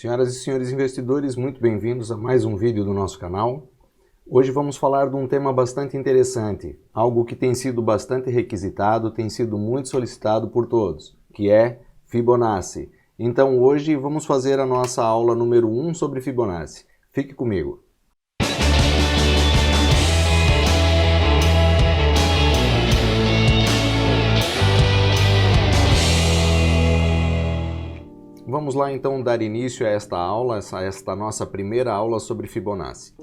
Senhoras e senhores investidores, muito bem-vindos a mais um vídeo do nosso canal. Hoje vamos falar de um tema bastante interessante, algo que tem sido bastante requisitado, tem sido muito solicitado por todos, que é Fibonacci. Então hoje vamos fazer a nossa aula número 1 sobre Fibonacci. Fique comigo. Vamos lá então dar início a esta aula, esta nossa primeira aula sobre Fibonacci.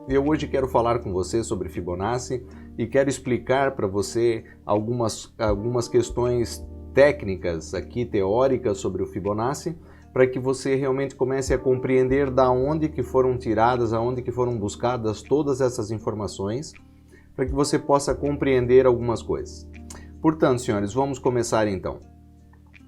Eu hoje quero falar com você sobre Fibonacci e quero explicar para você algumas questões técnicas aqui, teóricas sobre o Fibonacci, para que você realmente comece a compreender da onde que foram tiradas, aonde que foram buscadas todas essas informações, para que você possa compreender algumas coisas. Portanto, senhores, vamos começar então.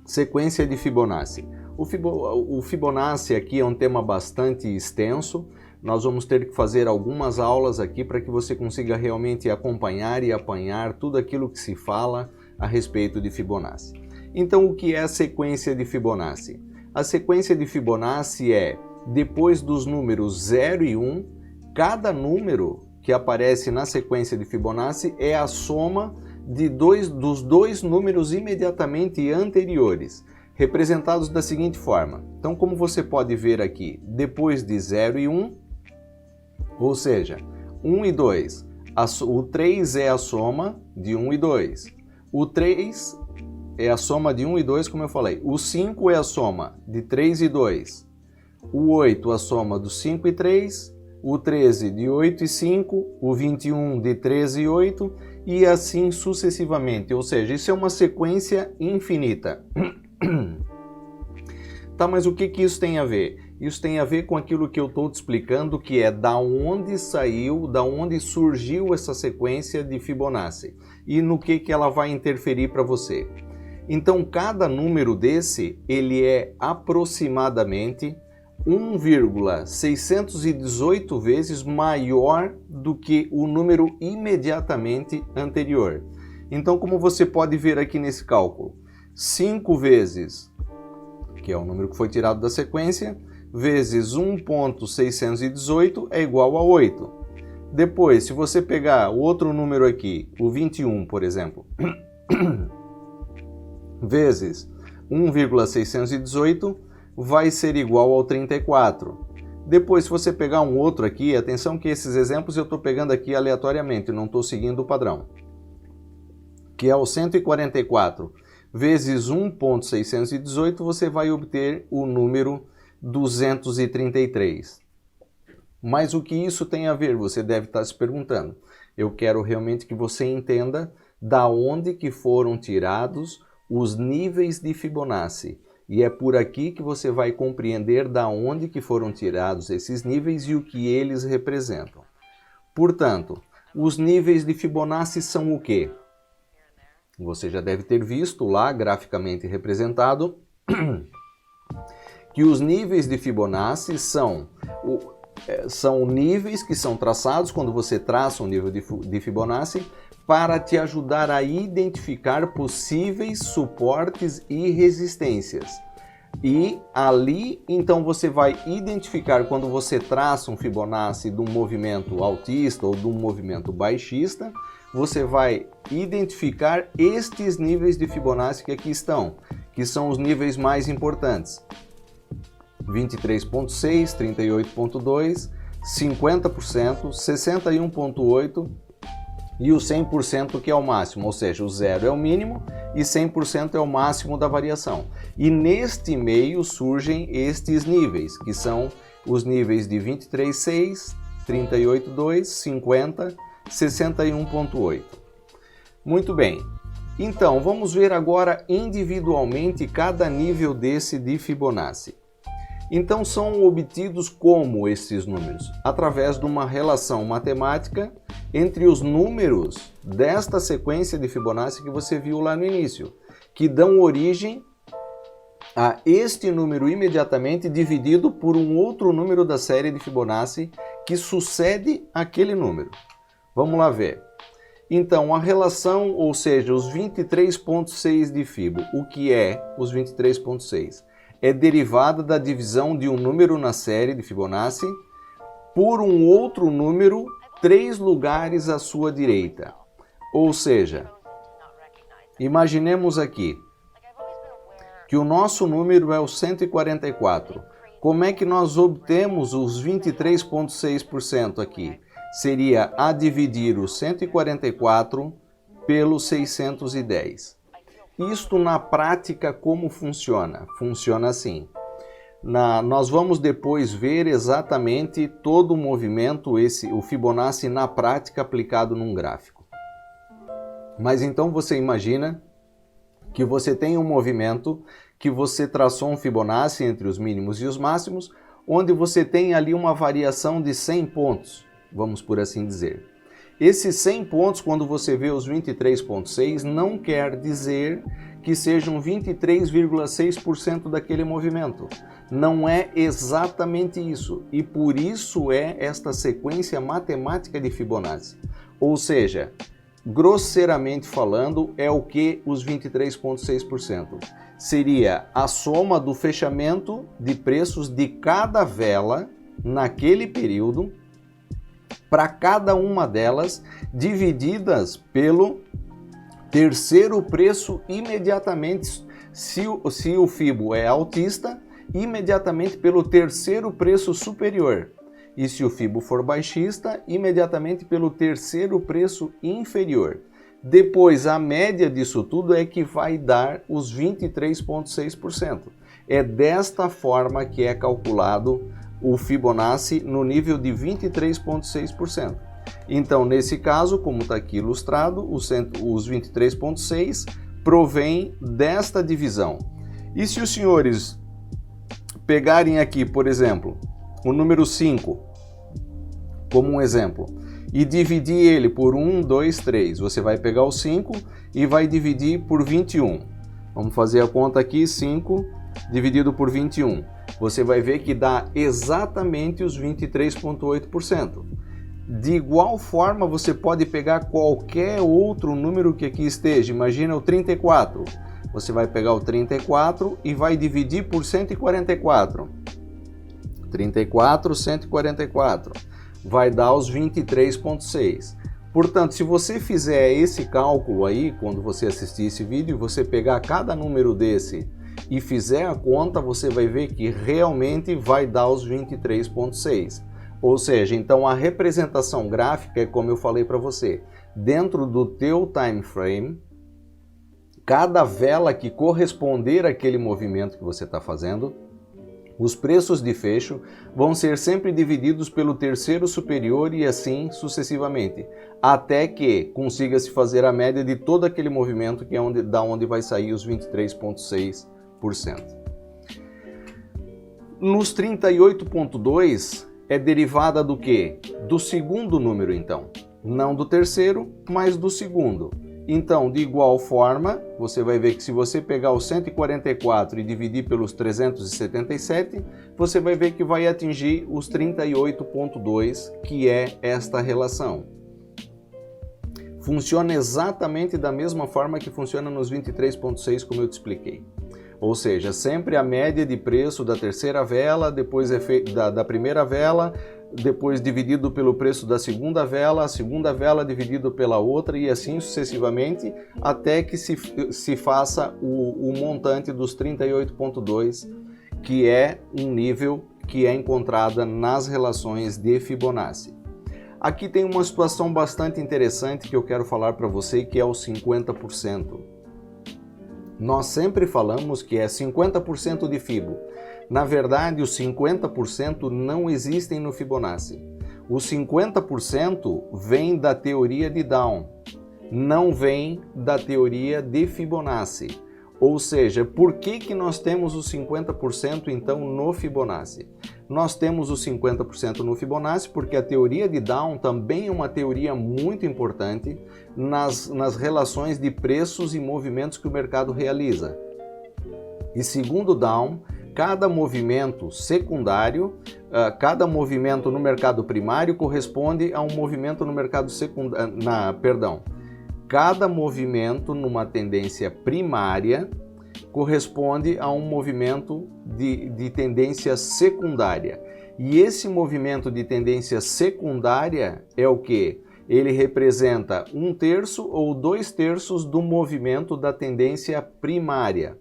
Sequência de Fibonacci. O Fibonacci aqui é um tema bastante extenso, nós vamos ter que fazer algumas aulas aqui para que você consiga realmente acompanhar e apanhar tudo aquilo que se fala a respeito de Fibonacci. Então, o que é a sequência de Fibonacci? A sequência de Fibonacci é, depois dos números 0 e 1, cada número que aparece na sequência de Fibonacci é a soma dos dois números imediatamente anteriores, representados da seguinte forma. Então, como você pode ver aqui, depois de 0 e 1, ou seja, 1 e 2, o 3 é a soma de 1 e 2. O 3 é a soma de 1 e 2, como eu falei. O 5 é a soma de 3 e 2. O 8 a soma do 5 e 3. O 13 de 8 e 5. O 21 de 13 e 8. E assim sucessivamente. Ou seja, isso é uma sequência infinita. Tá, mas o que isso tem a ver? Isso tem a ver com aquilo que eu estou te explicando, que é da onde saiu, da onde surgiu essa sequência de Fibonacci e no que ela vai interferir para você. Então, cada número desse, ele é aproximadamente 1,618 vezes maior do que o número imediatamente anterior. Então, como você pode ver aqui nesse cálculo, 5 vezes, que é o número que foi tirado da sequência, vezes 1,618 é igual a 8. Depois, se você pegar o outro número aqui, o 21, por exemplo, vezes 1,618 vai ser igual ao 34. Depois, se você pegar um outro aqui, atenção que esses exemplos eu estou pegando aqui aleatoriamente, não estou seguindo o padrão, que é o 144 vezes 1,618, você vai obter o número 233. Mas o que isso tem a ver? Você deve estar se perguntando. Eu quero realmente que você entenda da onde que foram tirados os níveis de Fibonacci. E é por aqui que você vai compreender da onde que foram tirados esses níveis e o que eles representam. Portanto, os níveis de Fibonacci são o quê? Você já deve ter visto lá, graficamente representado, que os níveis de Fibonacci são níveis que são traçados quando você traça um nível de Fibonacci para te ajudar a identificar possíveis suportes e resistências. E ali, então, você vai identificar quando você traça um Fibonacci de um movimento altista ou de um movimento baixista, você vai identificar estes níveis de Fibonacci que aqui estão, que são os níveis mais importantes. 23,6, 38,2, 50%, 61,8% e o 100% que é o máximo, ou seja, o 0 é o mínimo e 100% é o máximo da variação. E neste meio surgem estes níveis, que são os níveis de 23,6, 38,2, 50, 61,8. Muito bem. Então, vamos ver agora individualmente cada nível desse de Fibonacci. Então, são obtidos como esses números? Através de uma relação matemática entre os números desta sequência de Fibonacci que você viu lá no início, que dão origem a este número imediatamente dividido por um outro número da série de Fibonacci que sucede aquele número. Vamos lá ver. Então, a relação, ou seja, os 23,6 de Fibo, o que é os 23,6? é derivada da divisão de um número na série de Fibonacci por um outro número 3 lugares à sua direita. Ou seja, imaginemos aqui que o nosso número é o 144. Como é que nós obtemos os 23,6% aqui? Seria a dividir o 144 pelo 610. Isto na prática como funciona? Funciona assim. Nós vamos depois ver exatamente todo o movimento, o Fibonacci na prática aplicado num gráfico. Mas então você imagina que você tem um movimento, que você traçou um Fibonacci entre os mínimos e os máximos, onde você tem ali uma variação de 100 pontos, vamos por assim dizer. Esses 100 pontos, quando você vê os 23,6, não quer dizer que sejam 23,6% daquele movimento. Não é exatamente isso. E por isso é esta sequência matemática de Fibonacci. Ou seja, grosseiramente falando, é o que os 23,6%? Seria a soma do fechamento de preços de cada vela naquele período, para cada uma delas, divididas pelo terceiro preço imediatamente, se o Fibo é altista, imediatamente pelo terceiro preço superior. E se o Fibo for baixista, imediatamente pelo terceiro preço inferior. Depois, a média disso tudo é que vai dar os 23,6%. É desta forma que é calculado o Fibonacci no nível de 23,6%. Então, nesse caso, como está aqui ilustrado, os 23,6 provém desta divisão. E se os senhores pegarem aqui, por exemplo, o número 5, como um exemplo, e dividir ele por 1, 2, 3, você vai pegar o 5 e vai dividir por 21. Vamos fazer a conta aqui, 5 dividido por 21. Você vai ver que dá exatamente os 23,8%. De igual forma, você pode pegar qualquer outro número que aqui esteja. Imagina o 34. Você vai pegar o 34 e vai dividir por 144. 34, 144. Vai dar os 23,6. Portanto, se você fizer esse cálculo aí, quando você assistir esse vídeo, você pegar cada número desse e fizer a conta, você vai ver que realmente vai dar os 23,6. Ou seja, então a representação gráfica é como eu falei para você. Dentro do teu time frame, cada vela que corresponder àquele movimento que você está fazendo, os preços de fecho vão ser sempre divididos pelo terceiro superior e assim sucessivamente, até que consiga-se fazer a média de todo aquele movimento, que é da onde vai sair os 23,6%. Nos 38,2 é derivada do quê? Do segundo número, então. Não do terceiro, mas do segundo. Então, de igual forma, você vai ver que se você pegar o 144 e dividir pelos 377, você vai ver que vai atingir os 38,2, que é esta relação. Funciona exatamente da mesma forma que funciona nos 23,6, como eu te expliquei. Ou seja, sempre a média de preço da terceira vela, depois da primeira vela, depois dividido pelo preço da segunda vela, a segunda vela dividido pela outra e assim sucessivamente, até que se faça o montante dos 38,2, que é um nível que é encontrada nas relações de Fibonacci. Aqui tem uma situação bastante interessante que eu quero falar para você, que é o 50%. Nós sempre falamos que é 50% de Fibo. Na verdade, os 50% não existem no Fibonacci. Os 50% vem da teoria de Down, não vem da teoria de Fibonacci. Ou seja, por que nós temos os 50% então no Fibonacci? Nós temos os 50% no Fibonacci porque a teoria de Down também é uma teoria muito importante nas relações de preços e movimentos que o mercado realiza. E segundo Down, cada movimento secundário, cada movimento no mercado primário corresponde a um movimento no mercado secundário, cada movimento numa tendência primária corresponde a um movimento de tendência secundária. E esse movimento de tendência secundária é o quê? Ele representa 1/3 ou 2/3 do movimento da tendência primária.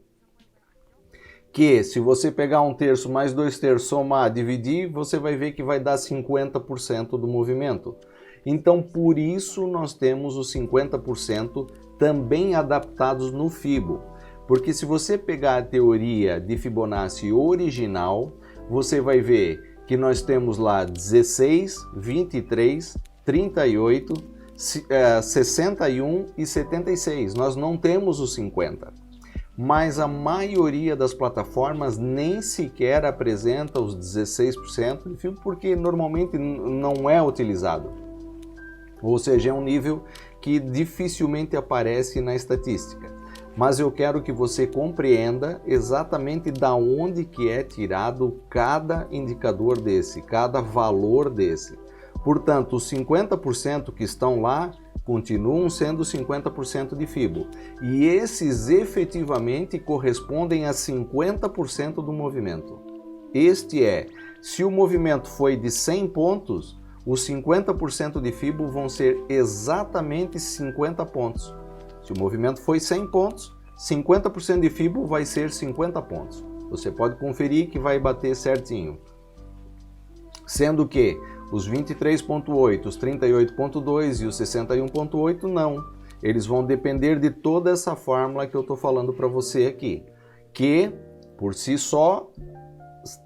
Que se você pegar 1/3 mais 2/3, somar, dividir, você vai ver que vai dar 50% do movimento. Então, por isso nós temos os 50% também adaptados no Fibo. Porque se você pegar a teoria de Fibonacci original, você vai ver que nós temos lá 16, 23, 38, 61 e 76. Nós não temos os 50. Mas a maioria das plataformas nem sequer apresenta os 16% de Fibo, porque normalmente não é utilizado. Ou seja, é um nível que dificilmente aparece na estatística. Mas eu quero que você compreenda exatamente da onde que é tirado cada indicador desse, cada valor desse. Portanto, os 50% que estão lá continuam sendo 50% de Fibo. E esses efetivamente correspondem a 50% do movimento. Este é, se o movimento foi de 100 pontos, os 50% de Fibo vão ser exatamente 50 pontos. Se o movimento foi 100 pontos, 50% de Fibo vai ser 50 pontos. Você pode conferir que vai bater certinho. Sendo que os 23.8, os 38.2 e os 61.8 não. Eles vão depender de toda essa fórmula que eu estou falando para você aqui. Que, por si só,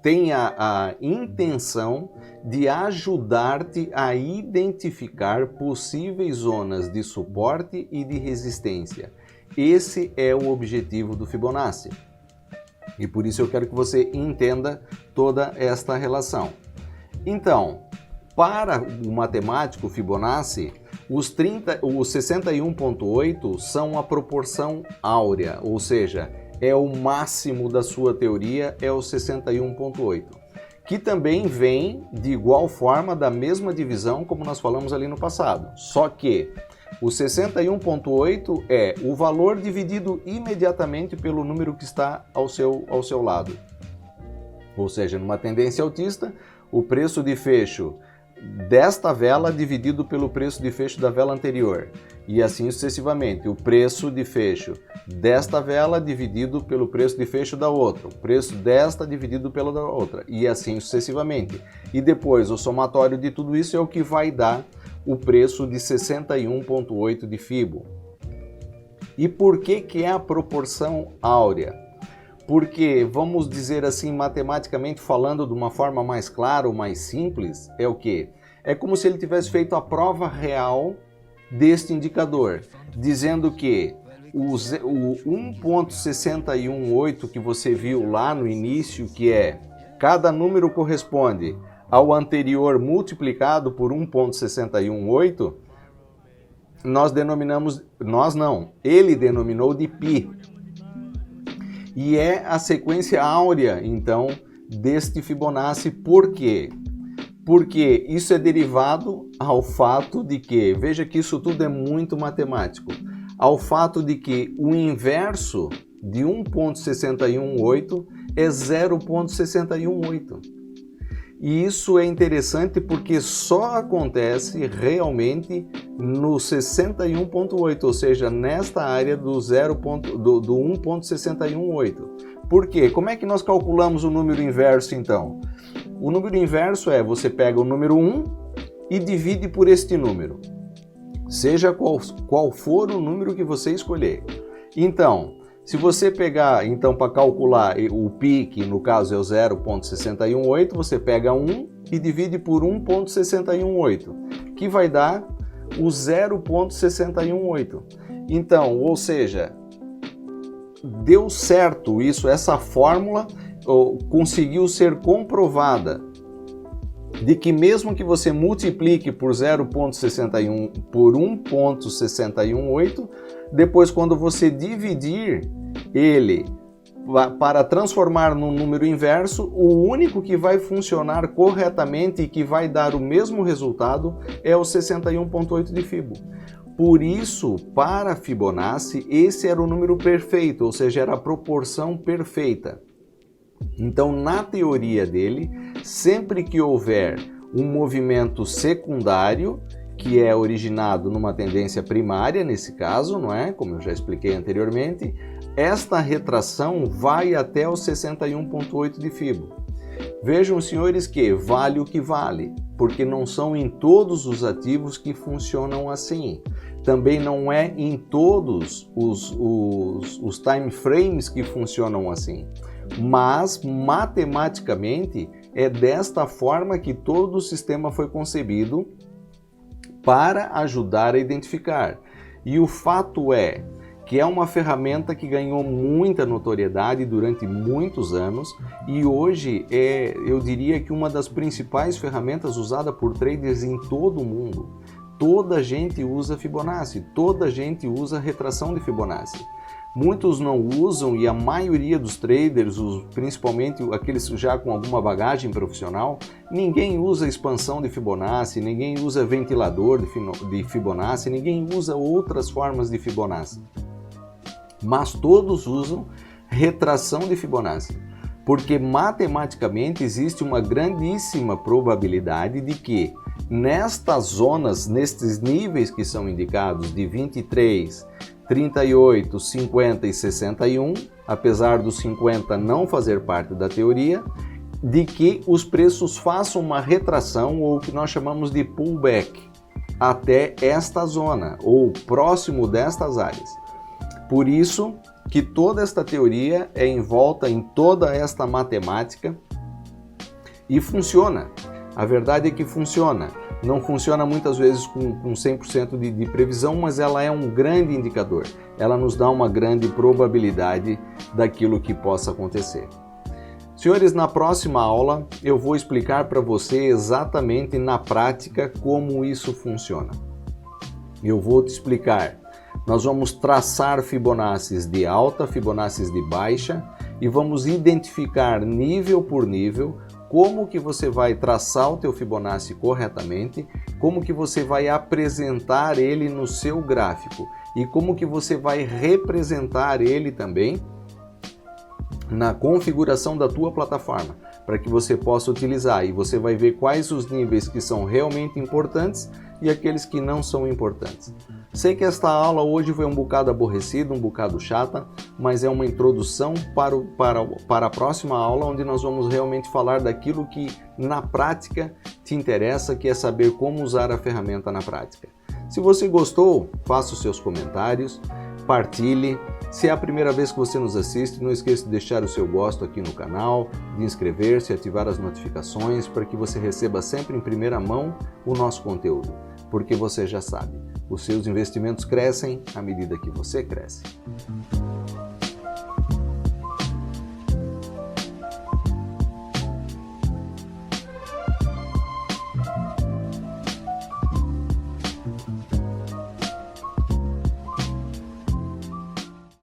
tem a intenção de ajudar-te a identificar possíveis zonas de suporte e de resistência. Esse é o objetivo do Fibonacci. E por isso eu quero que você entenda toda esta relação. Então, para o matemático Fibonacci, os 61.8 são a proporção áurea, ou seja, é o máximo da sua teoria, é o 61.8, que também vem de igual forma da mesma divisão como nós falamos ali no passado. Só que o 61.8 é o valor dividido imediatamente pelo número que está ao seu lado. Ou seja, numa tendência altista, o preço de fecho desta vela dividido pelo preço de fecho da vela anterior. E assim sucessivamente, o preço de fecho desta vela dividido pelo preço de fecho da outra, o preço desta dividido pela da outra, e assim sucessivamente. E depois, o somatório de tudo isso é o que vai dar o preço de 61.8 de Fibo. E por que é a proporção áurea? Porque, vamos dizer assim, matematicamente falando de uma forma mais clara ou mais simples, é o quê? É como se ele tivesse feito a prova real deste indicador, dizendo que o 1.618 que você viu lá no início, que é cada número corresponde ao anterior multiplicado por 1.618, ele denominou de π. E é a sequência áurea, então, deste Fibonacci. Por quê? Porque isso é derivado ao fato de que, veja que isso tudo é muito matemático, ao fato de que o inverso de 1.618 é 0.618. E isso é interessante porque só acontece realmente no 61.8, ou seja, nesta área do 1.618. Por quê? Como é que nós calculamos o número inverso então? O número inverso é, você pega o número 1 e divide por este número, seja qual for o número que você escolher. Então, se você pegar, então, para calcular o π, que no caso é o 0.618, você pega 1 e divide por 1.618, que vai dar o 0.618. Então, ou seja, deu certo isso, essa fórmula conseguiu ser comprovada, de que mesmo que você multiplique por 0.61 por 1.618, depois quando você dividir ele para transformar num número inverso, o único que vai funcionar corretamente e que vai dar o mesmo resultado é o 61.8 de Fibo. Por isso, para Fibonacci, esse era o número perfeito, ou seja, era a proporção perfeita. Então, na teoria dele, sempre que houver um movimento secundário, que é originado numa tendência primária, nesse caso, não é? Como eu já expliquei anteriormente, esta retração vai até os 61,8 de Fibo. Vejam, senhores, que vale o que vale, porque não são em todos os ativos que funcionam assim. Também não é em todos os time frames que funcionam assim. Mas, matematicamente, é desta forma que todo o sistema foi concebido para ajudar a identificar. E o fato é que é uma ferramenta que ganhou muita notoriedade durante muitos anos e hoje eu diria que uma das principais ferramentas usada por traders em todo o mundo. Toda gente usa Fibonacci, toda gente usa retração de Fibonacci. Muitos não usam e a maioria dos traders, principalmente aqueles já com alguma bagagem profissional, ninguém usa expansão de Fibonacci, ninguém usa ventilador de Fibonacci, ninguém usa outras formas de Fibonacci. Mas todos usam retração de Fibonacci, porque matematicamente existe uma grandíssima probabilidade de que nestas zonas, nestes níveis que são indicados de 23, 38, 50 e 61, apesar do 50 não fazer parte da teoria, de que os preços façam uma retração ou o que nós chamamos de pullback até esta zona ou próximo destas áreas. Por isso que toda esta teoria é envolta em toda esta matemática e funciona. A verdade é que funciona. Não funciona muitas vezes com 100% de previsão, mas ela é um grande indicador. Ela nos dá uma grande probabilidade daquilo que possa acontecer. Senhores, na próxima aula eu vou explicar para você exatamente na prática como isso funciona. Eu vou te explicar. Nós vamos traçar Fibonaccis de alta, Fibonaccis de baixa e vamos identificar nível por nível como que você vai traçar o teu Fibonacci corretamente, como que você vai apresentar ele no seu gráfico e como que você vai representar ele também na configuração da tua plataforma, para que você possa utilizar e você vai ver quais os níveis que são realmente importantes e aqueles que não são importantes. Sei que esta aula hoje foi um bocado aborrecida, um bocado chata, mas é uma introdução para a próxima aula, onde nós vamos realmente falar daquilo que na prática te interessa, que é saber como usar a ferramenta na prática. Se você gostou, faça os seus comentários, partilhe. Se é a primeira vez que você nos assiste, não esqueça de deixar o seu gosto aqui no canal, de inscrever-se e ativar as notificações para que você receba sempre em primeira mão o nosso conteúdo. Porque você já sabe, os seus investimentos crescem à medida que você cresce.